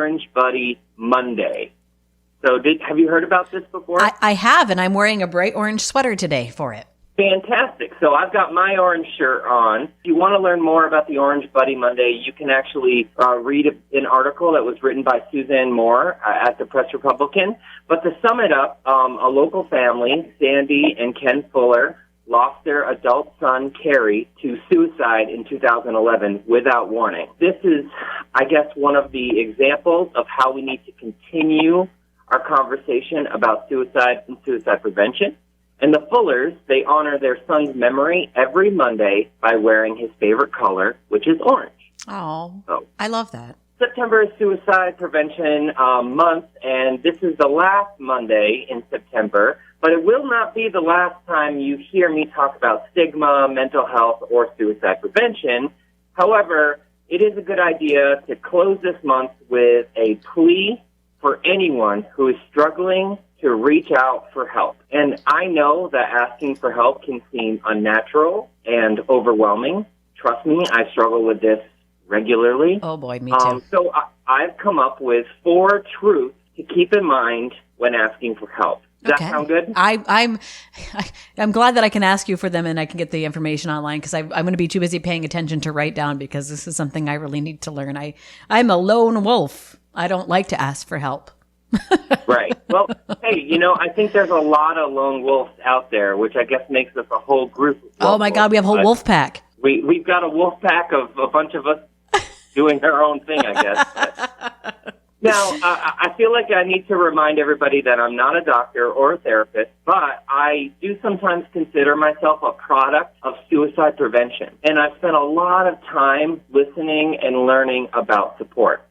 Orange Buddy Monday. So have you heard about this before? I have, and I'm wearing a bright orange sweater today for it. Fantastic. So I've got my orange shirt on. If you want to learn more about the Orange Buddy Monday, you can actually read an article that was written by Suzanne Moore at the Press Republican. But to sum it up, a local family, Sandy and Ken Fuller, lost their adult son, Kerry, to suicide in 2011 without warning. This is, I guess, one of the examples of how we need to continue our conversation about suicide and suicide prevention. And the Fullers, they honor their son's memory every Monday by wearing his favorite color, which is orange. Oh, so, I love that. September is Suicide Prevention Month, and this is the last Monday in September, but it will not be the last time you hear me talk about stigma, mental health, or suicide prevention. However, it is a good idea to close this month with a plea for anyone who is struggling to reach out for help. And I know that asking for help can seem unnatural and overwhelming. Trust me, I struggle with this regularly. Oh boy, me too. So I've come up with 4 truths to keep in mind when asking for help. Does that sound good? I'm glad that I can ask you for them and I can get the information online, because I'm going to be too busy paying attention to write down, because this is something I really need to learn. I'm a lone wolf. I don't like to ask for help. Right. Well, hey, I think there's a lot of lone wolves out there, which I guess makes us a whole group. Oh my God, we have a whole wolf pack. We've got a wolf pack of a bunch of us doing our own thing, I guess. Now, I feel like I need to remind everybody that I'm not a doctor or a therapist, but I do sometimes consider myself a product of suicide prevention. And I've spent a lot of time listening and learning about support.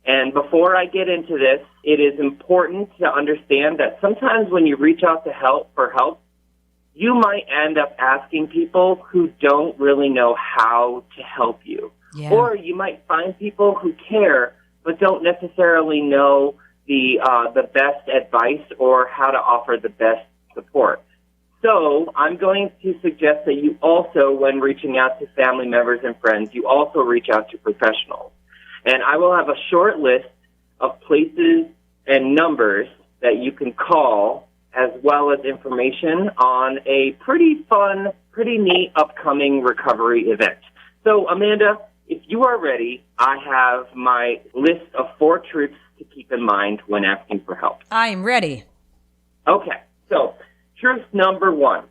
And before I get into this, it is important to understand that sometimes when you reach out for help, you might end up asking people who don't really know how to help you. Yeah. Or you might find people who care but don't necessarily know the best advice or how to offer the best support. So I'm going to suggest that you also, when reaching out to family members and friends, you also reach out to professionals. And I will have a short list of places and numbers that you can call, as well as information on a pretty fun, pretty neat upcoming recovery event. So, Amanda, if you are ready, I have my list of 4 truths to keep in mind when asking for help. I'm ready. Okay, so truth number 1,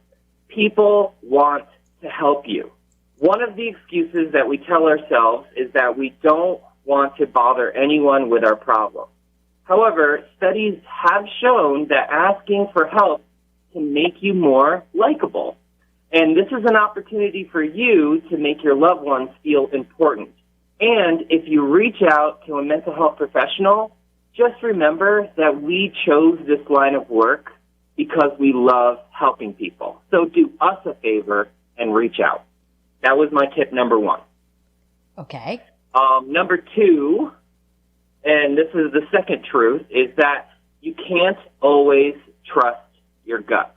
people want to help you. One of the excuses that we tell ourselves is that we don't want to bother anyone with our problem. However, studies have shown that asking for help can make you more likable. And this is an opportunity for you to make your loved ones feel important. And if you reach out to a mental health professional, just remember that we chose this line of work because we love helping people. So do us a favor and reach out. That was my tip number 1. Okay. Number 2, and this is the second truth, is that you can't always trust your gut.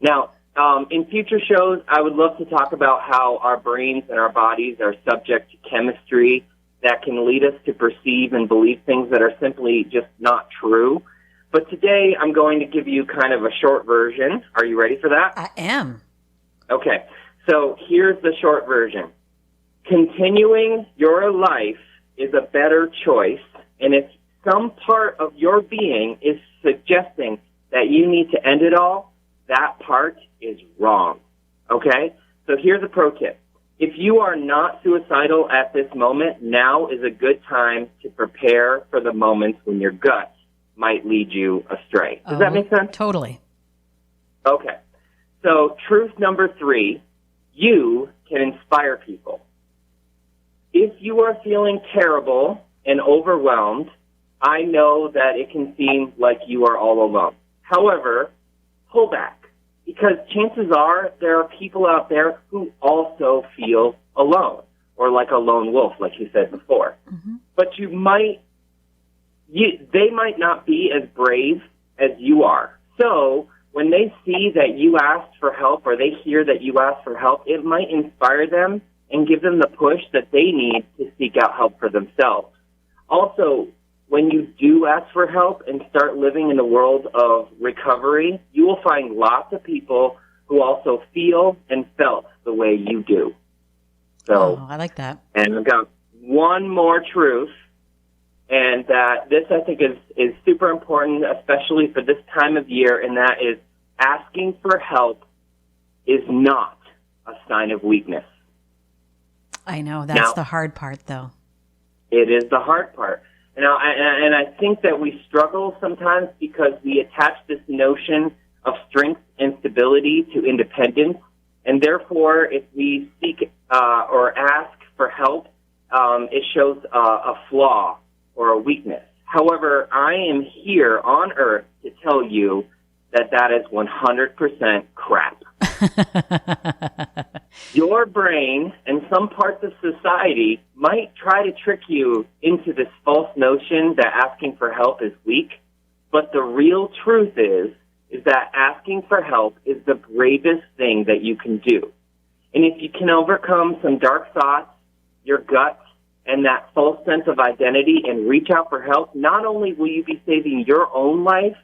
Now, in future shows, I would love to talk about how our brains and our bodies are subject to chemistry that can lead us to perceive and believe things that are simply just not true. But today, I'm going to give you kind of a short version. Are you ready for that? I am. Okay, so here's the short version. Continuing your life is a better choice, and if some part of your being is suggesting that you need to end it all, that part is wrong, okay? So here's a pro tip. If you are not suicidal at this moment, now is a good time to prepare for the moments when your gut might lead you astray. Does that make sense? Totally. Okay. So truth number 3, you can inspire people. If you are feeling terrible and overwhelmed, I know that it can seem like you are all alone. However, pull back, because chances are there are people out there who also feel alone, or like a lone wolf, like you said before. Mm-hmm. But they might not be as brave as you are. So when they see that you asked for help, or they hear that you asked for help, it might inspire them and give them the push that they need to seek out help for themselves. Also, when you do ask for help and start living in the world of recovery, you will find lots of people who also feel and felt the way you do. So, I like that. And I've got one more truth, and that this, I think, is super important, especially for this time of year, and that is asking for help is not a sign of weakness. I know. That's the hard part, though. It is the hard part. And I think that we struggle sometimes because we attach this notion of strength and stability to independence, and therefore, if we seek or ask for help, it shows a flaw or a weakness. However, I am here on Earth to tell you that is 100% crap. Your brain and some parts of society might try to trick you into this false notion that asking for help is weak, but the real truth is that asking for help is the bravest thing that you can do. And if you can overcome some dark thoughts, your gut, and that false sense of identity and reach out for help, not only will you be saving your own life,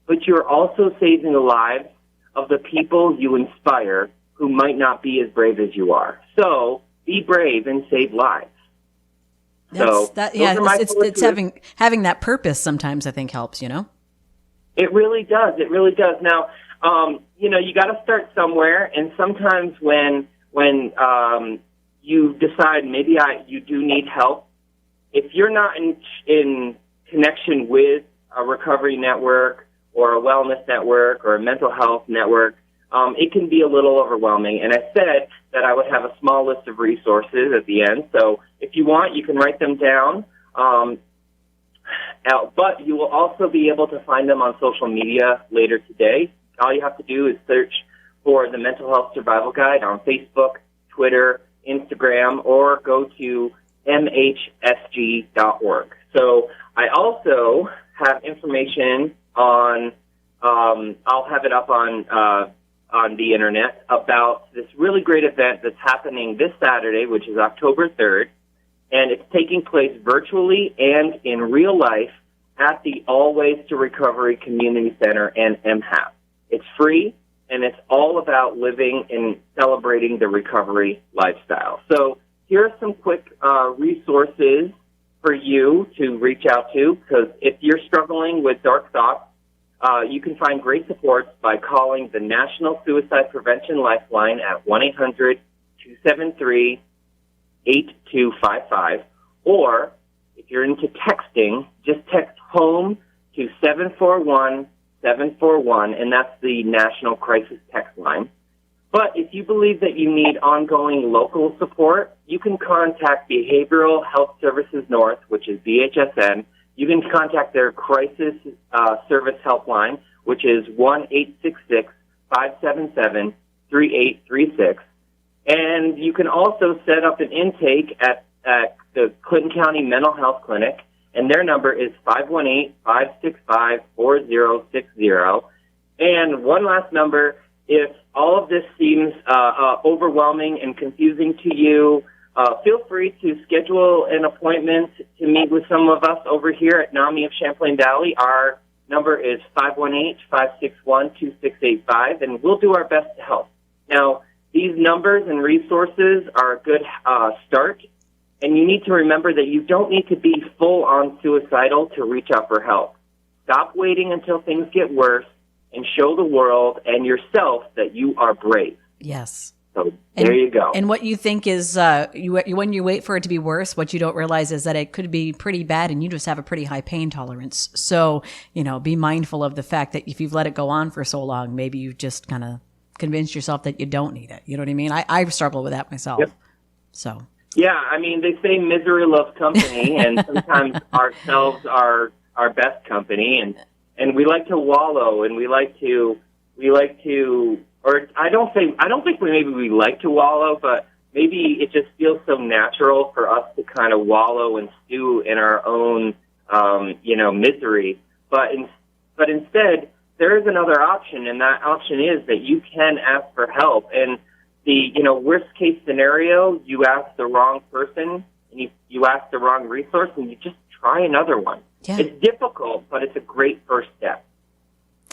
but you're also saving the lives of the people you inspire who might not be as brave as you are. So be brave and save lives. It's having that purpose sometimes I think helps, you know? It really does. It really does. Now, you got to start somewhere, and sometimes when you decide maybe you do need help, if you're not in connection with a recovery network or a wellness network or a mental health network, it can be a little overwhelming. And I said that I would have a small list of resources at the end. So if you want, you can write them down. But you will also be able to find them on social media later today. All you have to do is search for the Mental Health Survival Guide on Facebook, Twitter, Instagram, or go to mhsg.org. So I also have information on, I'll have it up on the internet about this really great event that's happening this Saturday, which is October 3rd, and it's taking place virtually and in real life at the All Ways to Recovery Community Center and MHAP. It's free, and it's all about living and celebrating the recovery lifestyle. So here are some quick resources for you to reach out to, because if you're struggling with dark thoughts, you can find great support by calling the National Suicide Prevention Lifeline at 1-800-273-8255, or if you're into texting, just text HOME to 741-741, and that's the National Crisis Textline. But if you believe that you need ongoing local support, you can contact Behavioral Health Services North, which is BHSN. You can contact their Crisis Service Helpline, which is 1-866-577-3836. And you can also set up an intake at the Clinton County Mental Health Clinic, and their number is 518-565-4060. And one last number, if all of this seems overwhelming and confusing to you, feel free to schedule an appointment to meet with some of us over here at NAMI of Champlain Valley. Our number is 518-561-2685, and we'll do our best to help. Now, these numbers and resources are a good start, and you need to remember that you don't need to be full-on suicidal to reach out for help. Stop waiting until things get worse and show the world and yourself that you are brave. Yes. So there you go. And what you think is, when you wait for it to be worse, what you don't realize is that it could be pretty bad and you just have a pretty high pain tolerance. So, be mindful of the fact that if you've let it go on for so long, maybe you just kind of convinced yourself that you don't need it. You know what I mean? I struggle with that myself. Yep. So. Yeah, I mean, they say misery loves company, and sometimes ourselves are our best company, and we like to wallow, and we like to, or I don't think we like to wallow, but maybe it just feels so natural for us to kind of wallow and stew in our own, misery. But instead, there is another option, and that option is that you can ask for help. And the, worst case scenario, you ask the wrong person, and you ask the wrong resource, and you just try another one. Yeah. It's difficult, but it's a great first step.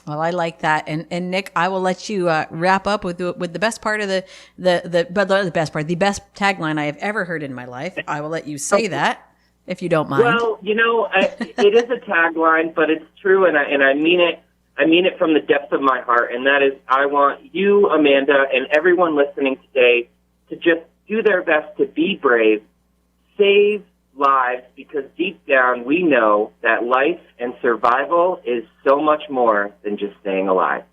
Well, I like that, and Nick, I will let you wrap up with the best part of the best tagline I have ever heard in my life. I will let you say that if you don't mind. Well, it is a tagline, but it's true, and I mean it. I mean it from the depths of my heart, and that is, I want you, Amanda, and everyone listening today to just do their best to be brave, save lives, because deep down we know that life and survival is so much more than just staying alive.